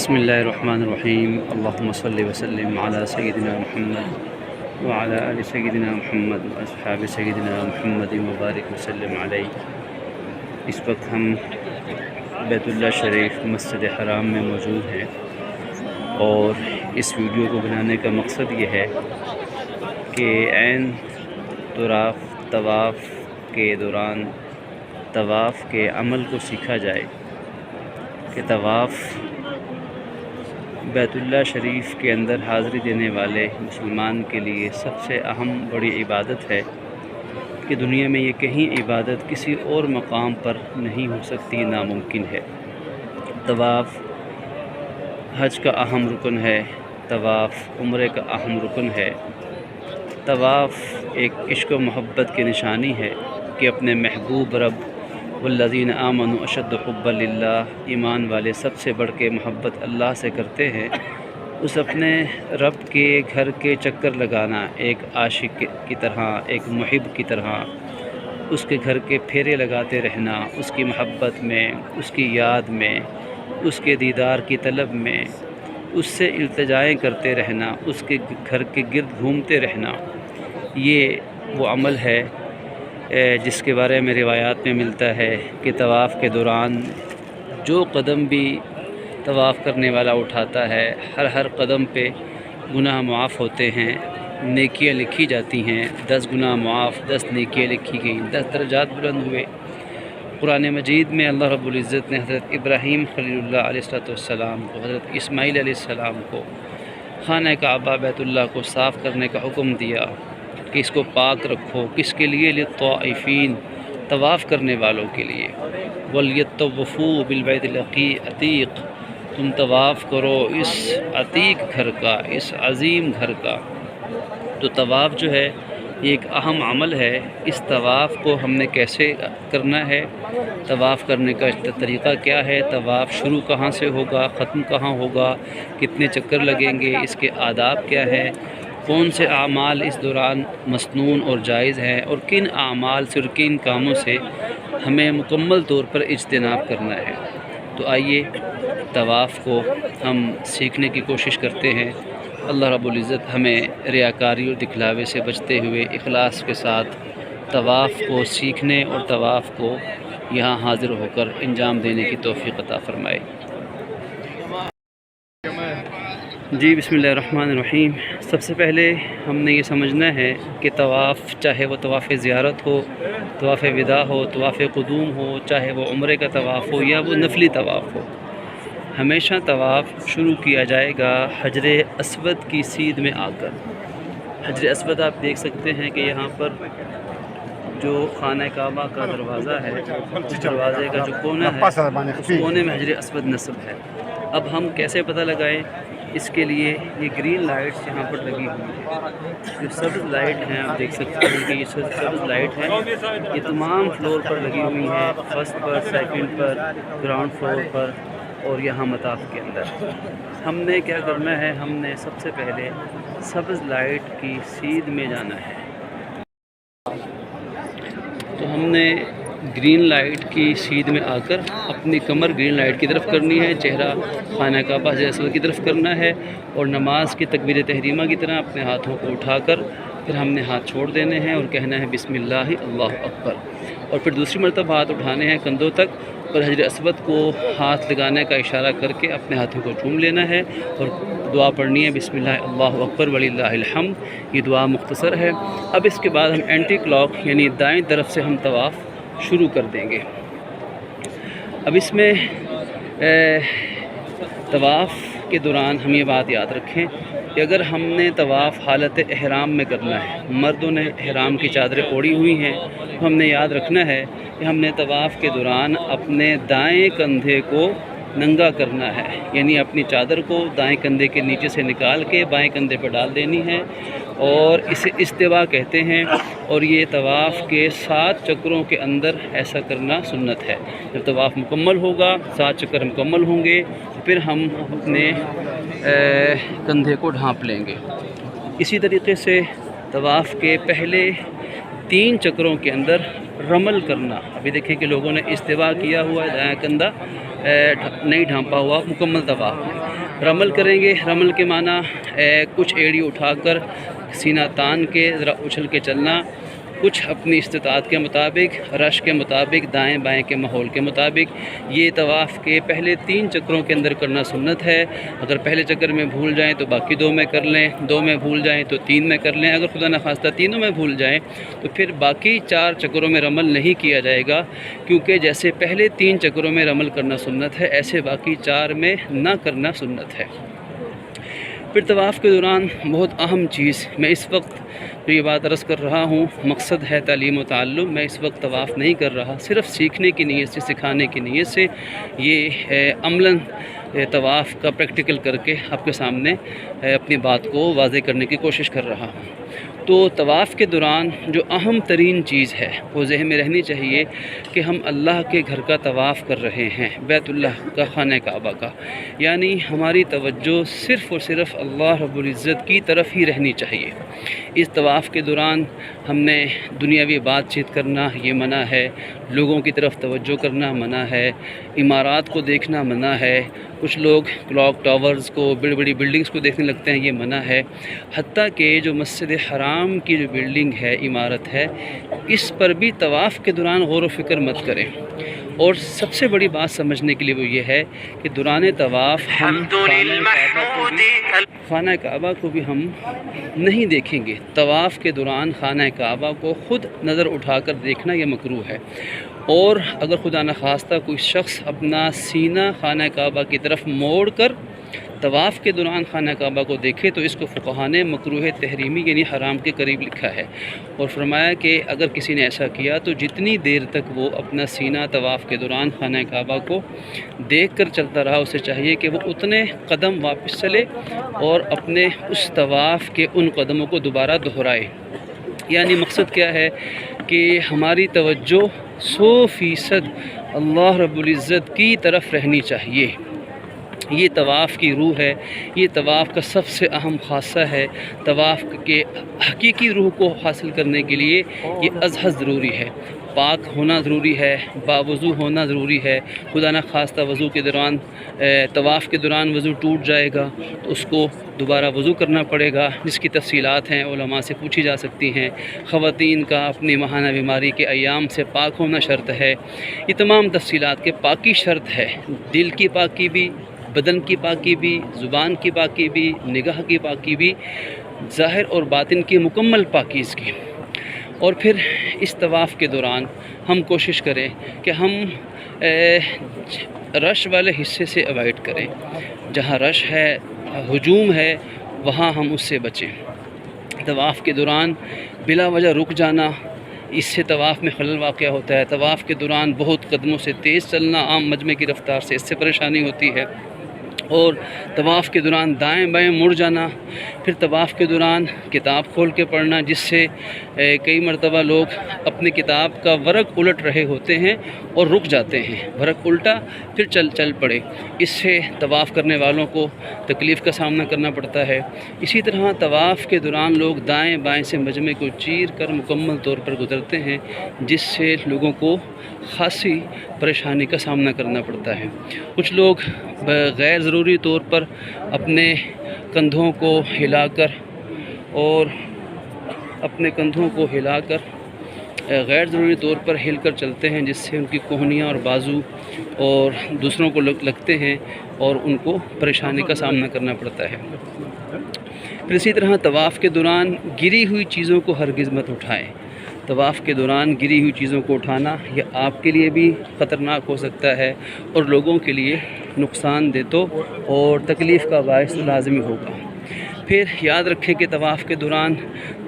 بسم اللہ الرحمن الرحیم اللہم صلی وسلم علی سیدنا محمد وعلی آل سیدنا محمد واصحاب سیدنا محمد مبارک وسلم علیہ۔ اس وقت ہم بیت اللہ شریف مسجد حرام میں موجود ہیں اور اس ویڈیو کو بنانے کا مقصد یہ ہے کہ عین طواف کے دوران طواف کے عمل کو سیکھا جائے کہ طواف بیت اللہ شریف کے اندر حاضری دینے والے مسلمان کے لیے سب سے اہم بڑی عبادت ہے کہ دنیا میں یہ کہیں عبادت کسی اور مقام پر نہیں ہو سکتی، ناممکن ہے۔ طواف حج کا اہم رکن ہے، طواف عمرے کا اہم رکن ہے، طواف ایک عشق و محبت کی نشانی ہے کہ اپنے محبوب رب والذین آمنوا اشد حبا للہ، ایمان والے سب سے بڑھ کے محبت اللہ سے کرتے ہیں۔ اس اپنے رب کے گھر کے چکر لگانا، ایک عاشق کی طرح، ایک محب کی طرح اس کے گھر کے پھیرے لگاتے رہنا، اس کی محبت میں، اس کی یاد میں، اس کے دیدار کی طلب میں، اس سے التجائیں کرتے رہنا، اس کے گھر کے گرد گھومتے رہنا، یہ وہ عمل ہے جس کے بارے میں روایات میں ملتا ہے کہ طواف کے دوران جو قدم بھی طواف کرنے والا اٹھاتا ہے، ہر قدم پہ گناہ معاف ہوتے ہیں، نیکیاں لکھی جاتی ہیں، 10 گناہ معاف، 10 نیکیاں لکھی گئیں، 10 درجات بلند ہوئے۔ قرآن مجید میں اللہ رب العزت نے حضرت ابراہیم خلیل اللہ علیہ السلام کو، حضرت اسماعیل علیہ السلام کو خانہ کعبہ بیت اللہ کو صاف کرنے کا حکم دیا کہ اس کو پاک رکھو، کس کے لیے؟ للطائفین، طواف کرنے والوں کے لیے۔ وَلْيَطَّوَّفُوا بِالْبَيْتِ الْعَتِيقِ، تم طواف کرو اس عتیق گھر کا، اس عظیم گھر کا۔ تو طواف جو ہے یہ ایک اہم عمل ہے۔ اس طواف کو ہم نے کیسے کرنا ہے، طواف کرنے کا طریقہ کیا ہے، طواف شروع کہاں سے ہوگا، ختم کہاں ہوگا، کتنے چکر لگیں گے، اس کے آداب کیا ہے، کون سے اعمال اس دوران مسنون اور جائز ہیں، اور کن اعمال سے اور کن کاموں سے ہمیں مکمل طور پر اجتناب کرنا ہے۔ تو آئیے طواف کو ہم سیکھنے کی کوشش کرتے ہیں۔ اللہ رب العزت ہمیں ریاکاری اور دکھلاوے سے بچتے ہوئے اخلاص کے ساتھ طواف کو سیکھنے اور طواف کو یہاں حاضر ہو کر انجام دینے کی توفیق عطا فرمائے۔ جی بسم اللہ الرحمن الرحیم۔ سب سے پہلے ہم نے یہ سمجھنا ہے کہ طواف، چاہے وہ طواف زیارت ہو، طواف وداع ہو، طواف قدوم ہو، چاہے وہ عمرے کا طواف ہو یا وہ نفلی طواف ہو، ہمیشہ طواف شروع کیا جائے گا حجر اسود کی سیدھ میں آ کر۔ حجر اسود آپ دیکھ سکتے ہیں کہ یہاں پر جو خانہ کعبہ کا دروازہ ہے، اس دروازے کا جو کونا ہے، اس کونے میں حجر اسود نصب ہے۔ اب ہم کیسے پتہ لگائیں؟ اس کے لیے یہ گرین لائٹس یہاں پر لگی ہوئی ہیں، جو سبز لائٹ ہیں آپ دیکھ سکتے ہیں کہ یہ سبز لائٹ ہے، یہ تمام فلور پر لگی ہوئی ہیں، فرسٹ پر، سیکنڈ پر، گراؤنڈ فلور پر اور یہاں مطاف کے اندر۔ ہم نے کیا کرنا ہے؟ ہم نے سب سے پہلے سبز لائٹ کی سیدھ میں جانا ہے۔ تو ہم نے گرین لائٹ کی سیدھ میں آ کر اپنی کمر گرین لائٹ کی طرف کرنی ہے، چہرہ خانہ کعبہ حجر اسود کی طرف کرنا ہے، اور نماز کی تکبیر تحریمہ کی طرح اپنے ہاتھوں کو اٹھا کر پھر ہم نے ہاتھ چھوڑ دینے ہیں اور کہنا ہے بسم اللہ اللہ اکبر، اور پھر دوسری مرتبہ ہاتھ اٹھانے ہیں کندھوں تک، پر حجر اسود کو ہاتھ لگانے کا اشارہ کر کے اپنے ہاتھوں کو چوم لینا ہے اور دعا پڑھنی ہے بسم اللہ اللہ اکبر وللہ الحمد۔ یہ دعا مختصر ہے۔ اب اس کے بعد ہم اینٹی کلاک یعنی دائیں طرف سے ہم طواف شروع کر دیں گے۔ اب اس میں طواف کے دوران ہم یہ بات یاد رکھیں کہ اگر ہم نے طواف حالت احرام میں کرنا ہے، مردوں نے احرام کی چادریں اوڑھی ہوئی ہیں، تو ہم نے یاد رکھنا ہے کہ ہم نے طواف کے دوران اپنے دائیں کندھے کو ننگا کرنا ہے، یعنی اپنی چادر کو دائیں کندھے کے نیچے سے نکال کے بائیں کندھے پر ڈال دینی ہے، اور اسے استوا کہتے ہیں، اور یہ طواف کے 7 چکروں کے اندر ایسا کرنا سنت ہے۔ جب طواف مکمل ہوگا، 7 چکر مکمل ہوں گے، پھر ہم اپنے کندھے کو ڈھانپ لیں گے۔ اسی طریقے سے طواف کے پہلے 3 چکروں کے اندر رمل کرنا، ابھی دیکھیں کہ لوگوں نے استوا کیا ہوا ہے، دایاں کندھا نہیں ڈھانپا ہوا مکمل طواف میں۔ رمل کریں گے، رمل کے معنی کچھ ایڑی اٹھا کر سینہ تان کے ذرا اچھل کے چلنا، کچھ اپنی استطاعت کے مطابق، رش کے مطابق، دائیں بائیں کے ماحول کے مطابق۔ یہ طواف کے پہلے 3 چکروں کے اندر کرنا سنت ہے۔ اگر پہلے چکر میں بھول جائیں تو باقی 2 میں کر لیں، 2 میں بھول جائیں تو 3 میں کر لیں، اگر خدا نخواستہ تینوں میں بھول جائیں تو پھر باقی 4 چکروں میں رمل نہیں کیا جائے گا، کیونکہ جیسے پہلے 3 چکروں میں رمل کرنا سنت ہے، ایسے باقی 4 میں نہ کرنا سنت ہے۔ پھر طواف کے دوران بہت اہم چیز، میں اس وقت جو یہ بات عرض کر رہا ہوں مقصد ہے تعلیم و تعلم، میں اس وقت طواف نہیں کر رہا، صرف سیکھنے کی نیت سے، سکھانے کی نیت سے یہ عملاً طواف کا پریکٹیکل کر کے آپ کے سامنے اپنی بات کو واضح کرنے کی کوشش کر رہا ہوں۔ تو طواف کے دوران جو اہم ترین چیز ہے وہ ذہن میں رہنی چاہیے کہ ہم اللہ کے گھر کا طواف کر رہے ہیں، بیت اللہ کا، خانہ کعبہ کا، یعنی ہماری توجہ صرف اور صرف اللہ رب العزت کی طرف ہی رہنی چاہیے۔ اس طواف کے دوران ہم نے دنیاوی بات چیت کرنا یہ منع ہے، لوگوں کی طرف توجہ کرنا منع ہے، عمارات کو دیکھنا منع ہے، کچھ لوگ کلاک ٹاورز کو، بڑی بڑی بلڈنگز کو دیکھنے لگتے ہیں، یہ منع ہے۔ حتیٰ کہ جو مسجد حرام کی جو بلڈنگ ہے، عمارت ہے، اس پر بھی طواف کے دوران غور و فکر مت کریں۔ اور سب سے بڑی بات سمجھنے کے لیے وہ یہ ہے کہ دوران طواف ہم خانہ کعبہ کو بھی ہم نہیں دیکھیں گے۔ طواف کے دوران خانہ کعبہ کو خود نظر اٹھا کر دیکھنا یہ مکروہ ہے، اور اگر خدا نخواستہ کوئی شخص اپنا سینہ خانہ کعبہ کی طرف موڑ کر طواف کے دوران خانہ کعبہ کو دیکھے تو اس کو فقہاء نے مکروہ تحریمی یعنی حرام کے قریب لکھا ہے، اور فرمایا کہ اگر کسی نے ایسا کیا تو جتنی دیر تک وہ اپنا سینہ طواف کے دوران خانہ کعبہ کو دیکھ کر چلتا رہا، اسے چاہیے کہ وہ اتنے قدم واپس چلے اور اپنے اس طواف کے ان قدموں کو دوبارہ دہرائے۔ یعنی مقصد کیا ہے کہ ہماری توجہ 100% اللہ رب العزت کی طرف رہنی چاہیے۔ یہ طواف کی روح ہے، یہ طواف کا سب سے اہم خاصہ ہے۔ طواف کے حقیقی روح کو حاصل کرنے کے لیے یہ ازحد ضروری ہے، پاک ہونا ضروری ہے، باوضو ہونا ضروری ہے۔ خدا نخواستہ وضو کے دوران، طواف کے دوران وضو ٹوٹ جائے گا تو اس کو دوبارہ وضو کرنا پڑے گا، جس کی تفصیلات ہیں علماء سے پوچھی جا سکتی ہیں۔ خواتین کا اپنی ماہانہ بیماری کے ایام سے پاک ہونا شرط ہے۔ یہ تمام تفصیلات کے پاکی شرط ہے، دل کی پاکی بھی، بدن کی پاکی بھی، زبان کی پاکی بھی، نگاہ کی پاکی بھی، ظاہر اور باطن کی مکمل پاکیزگی۔ اور پھر اس طواف کے دوران ہم کوشش کریں کہ ہم رش والے حصے سے اوائڈ کریں، جہاں رش ہے، ہجوم ہے، وہاں ہم اس سے بچیں۔ طواف کے دوران بلا وجہ رک جانا، اس سے طواف میں خلل واقع ہوتا ہے۔ طواف کے دوران بہت قدموں سے تیز چلنا، عام مجمع کی رفتار سے اس سے پریشانی ہوتی ہے۔ اور طواف کے دوران دائیں بائیں مڑ جانا، پھر طواف کے دوران کتاب کھول کے پڑھنا، جس سے کئی مرتبہ لوگ اپنی کتاب کا ورق الٹ رہے ہوتے ہیں اور رک جاتے ہیں، ورق الٹا پھر چل پڑے، اس سے طواف کرنے والوں کو تکلیف کا سامنا کرنا پڑتا ہے۔ اسی طرح طواف کے دوران لوگ دائیں بائیں سے مجمع کو چیر کر مکمل طور پر گزرتے ہیں، جس سے لوگوں کو خاصی پریشانی کا سامنا کرنا پڑتا ہے۔ کچھ لوگ غیر ضروری طور پر اپنے کندھوں کو ہلا کر غیر ضروری طور پر ہل کر چلتے ہیں، جس سے ان کی کوہنیاں اور بازو اور دوسروں کو لگتے ہیں اور ان کو پریشانی کا سامنا کرنا پڑتا ہے۔ پھر اسی طرح طواف کے دوران گری ہوئی چیزوں کو ہرگز مت اٹھائیں۔ طواف کے دوران گری ہوئی چیزوں کو اٹھانا یہ آپ کے لیے بھی خطرناک ہو سکتا ہے اور لوگوں کے لیے نقصان دہ تو اور تکلیف کا باعث لازمی ہوگا۔ پھر یاد رکھیں کہ طواف کے دوران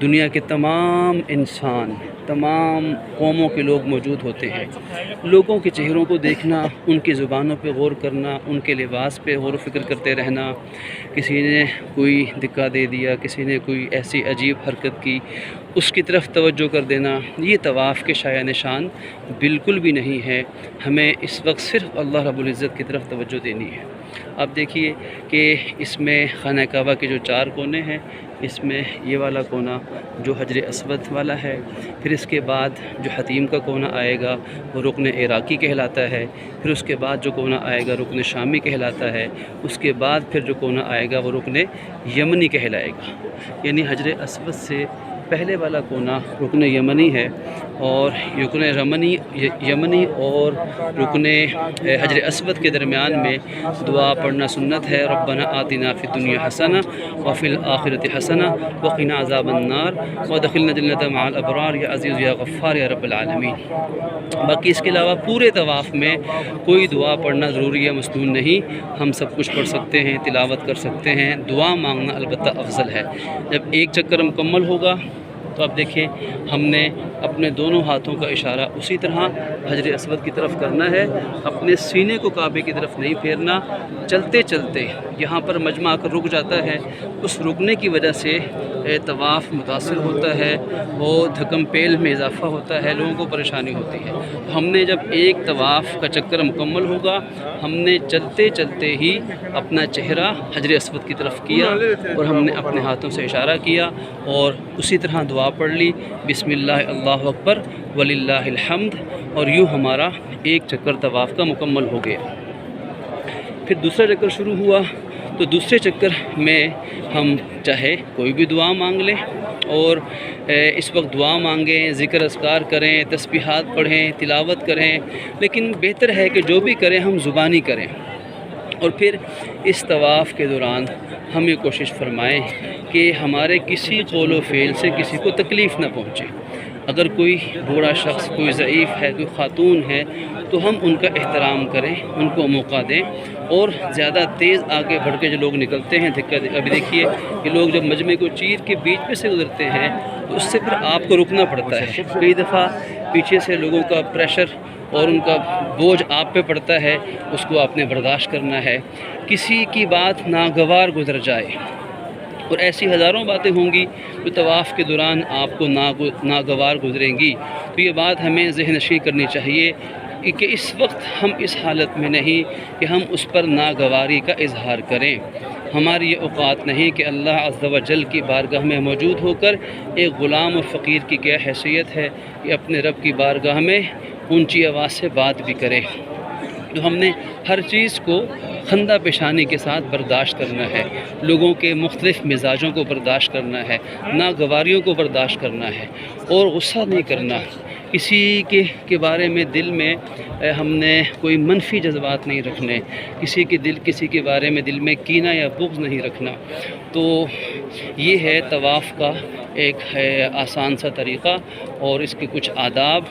دنیا کے تمام انسان، تمام قوموں کے لوگ موجود ہوتے ہیں۔ لوگوں کے چہروں کو دیکھنا، ان کی زبانوں پہ غور کرنا، ان کے لباس پہ غور و فکر کرتے رہنا، کسی نے کوئی دھکا دے دیا، کسی نے کوئی ایسی عجیب حرکت کی، اس کی طرف توجہ کر دینا، یہ طواف کے شایع نشان بالکل بھی نہیں ہے۔ ہمیں اس وقت صرف اللہ رب العزت کی طرف توجہ دینی ہے۔ آپ دیکھیے کہ اس میں خانہ کعبہ کے جو 4 کونے ہیں، اس میں یہ والا کونا جو حجر اسود والا ہے، پھر اس کے بعد جو حتیم کا کونا آئے گا وہ رکن عراقی کہلاتا ہے، پھر اس کے بعد جو کونا آئے گا رکن شامی کہلاتا ہے، اس کے بعد پھر جو کونا آئے گا وہ رکن یمنی کہلائے گا۔ یعنی حجر اسود سے پہلے والا کونا رکن یمنی ہے، اور رکن یمنی اور رکن حجر اسود کے درمیان میں دعا پڑھنا سنت ہے۔ ربنا آتنا فی الدنیا حسنہ وفی الآخرۃ حسنہ وقنا عذاب النار وادخلنا جنۃ مع الابرار یا عزیز یا غفار یا رب العالمین۔ باقی اس کے علاوہ پورے طواف میں کوئی دعا پڑھنا ضروری ہے، مسنون نہیں۔ ہم سب کچھ پڑھ سکتے ہیں، تلاوت کر سکتے ہیں، دعا مانگنا البتہ افضل ہے۔ جب ایک چکر مکمل ہوگا تو اب دیکھیں ہم نے اپنے دونوں ہاتھوں کا اشارہ اسی طرح حجر اسود کی طرف کرنا ہے، اپنے سینے کو کعبے کی طرف نہیں پھیرنا۔ چلتے چلتے یہاں پر مجمع آ کر رک جاتا ہے، اس رکنے کی وجہ سے طواف متاثر ہوتا ہے، وہ دھکم پیل میں اضافہ ہوتا ہے، لوگوں کو پریشانی ہوتی ہے۔ ہم نے جب ایک طواف کا چکر مکمل ہوگا، ہم نے چلتے چلتے ہی اپنا چہرہ حجر اسود کی طرف کیا اور ہم نے اپنے ہاتھوں سے اشارہ کیا اور اسی طرح دعا پڑھ لی، بسم اللہ اللہ اکبر وللہ الحمد، اور یوں ہمارا ایک چکر طواف کا مکمل ہو گیا۔ پھر دوسرا چکر شروع ہوا، تو دوسرے چکر میں ہم چاہے کوئی بھی دعا مانگ لیں، اور اس وقت دعا مانگیں، ذکر اذکار کریں، تسبیحات پڑھیں، تلاوت کریں، لیکن بہتر ہے کہ جو بھی کریں ہم زبانی کریں۔ اور پھر اس طواف کے دوران ہم یہ کوشش فرمائیں کہ ہمارے کسی قول و فعل سے کسی کو تکلیف نہ پہنچے۔ اگر کوئی بوڑھا شخص، کوئی ضعیف ہے، کوئی خاتون ہے، تو ہم ان کا احترام کریں، ان کو موقع دیں، اور زیادہ تیز آگے بڑھ کے جو لوگ نکلتے ہیں ابھی دیکھیے کہ لوگ جب مجمع کو چیر کے بیچ میں سے گزرتے ہیں تو اس سے پھر آپ کو رکنا پڑتا ہے۔ کئی دفعہ پیچھے سے لوگوں کا پریشر اور ان کا بوجھ آپ پہ پڑتا ہے، اس کو آپ نے برداشت کرنا ہے۔ کسی کی بات ناگوار گزر جائے، اور ایسی ہزاروں باتیں ہوں گی جو طواف کے دوران آپ کو ناگوار گزریں گی، تو یہ بات ہمیں ذہن نشین کرنی چاہیے کہ اس وقت ہم اس حالت میں نہیں کہ ہم اس پر ناگواری کا اظہار کریں۔ ہماری یہ اوقات نہیں کہ اللہ عز و جل کی بارگاہ میں موجود ہو کر ایک غلام اور فقیر کی کیا حیثیت ہے کہ اپنے رب کی بارگاہ میں اونچی آواز سے بات بھی کرے۔ تو ہم نے ہر چیز کو خندہ پیشانی کے ساتھ برداشت کرنا ہے، لوگوں کے مختلف مزاجوں کو برداشت کرنا ہے، ناگواریوں کو برداشت کرنا ہے، اور غصہ نہیں کرنا۔ کسی کے بارے میں دل میں ہم نے کوئی منفی جذبات نہیں رکھنے، کسی کے بارے میں دل میں کینہ یا بغض نہیں رکھنا۔ تو یہ ہے طواف کا ایک آسان سا طریقہ، اور اس کے کچھ آداب،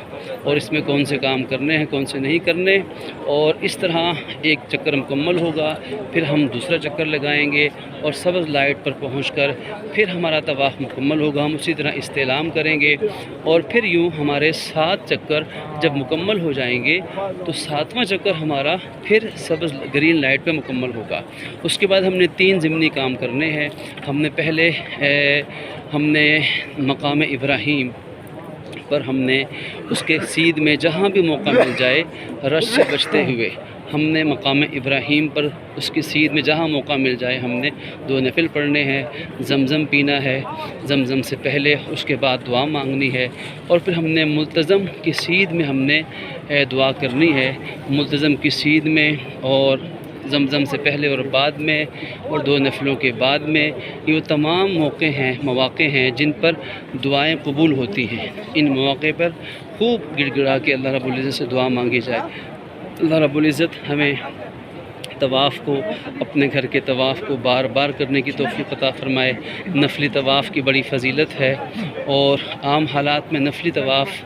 اور اس میں کون سے کام کرنے ہیں کون سے نہیں کرنے۔ اور اس طرح ایک چکر مکمل ہوگا، پھر ہم دوسرا چکر لگائیں گے، اور سبز لائٹ پر پہنچ کر پھر ہمارا طواف مکمل ہوگا، ہم اسی طرح استعلام کریں گے، اور پھر یوں ہمارے 7 چکر جب مکمل ہو جائیں گے تو 7واں چکر ہمارا پھر سبز گرین لائٹ پہ مکمل ہوگا۔ اس کے بعد ہم نے 3 ضمنی کام کرنے ہیں۔ ہم نے پہلے مقام ابراہیم پر ہم نے اس کے سیدھ میں جہاں بھی موقع مل جائے رش سے بچتے ہوئے ہم نے مقام ابراہیم پر اس کی سیدھ میں جہاں موقع مل جائے ہم نے 2 نفل پڑھنے ہیں، زمزم پینا ہے، زمزم سے پہلے، اس کے بعد دعا مانگنی ہے، اور پھر ہم نے ملتزم کی سیدھ میں ہم نے دعا کرنی ہے۔ ملتزم کی سیدھ میں اور زمزم سے پہلے اور بعد میں، اور 2 نفلوں کے بعد میں، یہ وہ تمام مواقع ہیں جن پر دعائیں قبول ہوتی ہیں۔ ان مواقع پر خوب گڑ گڑا کے اللہ رب العزت سے دعا مانگی جائے۔ اللہ رب العزت ہمیں طواف کو، اپنے گھر کے طواف کو بار بار کرنے کی توفیق عطا فرمائے۔ نفلی طواف کی بڑی فضیلت ہے، اور عام حالات میں نفلی طواف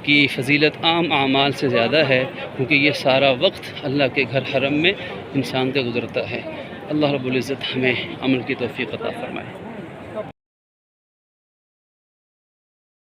کی فضیلت عام اعمال سے زیادہ ہے، کیونکہ یہ سارا وقت اللہ کے گھر حرم میں انسان کا گزرتا ہے۔ اللہ رب العزت ہمیں عمل کی توفیق عطا فرمائے۔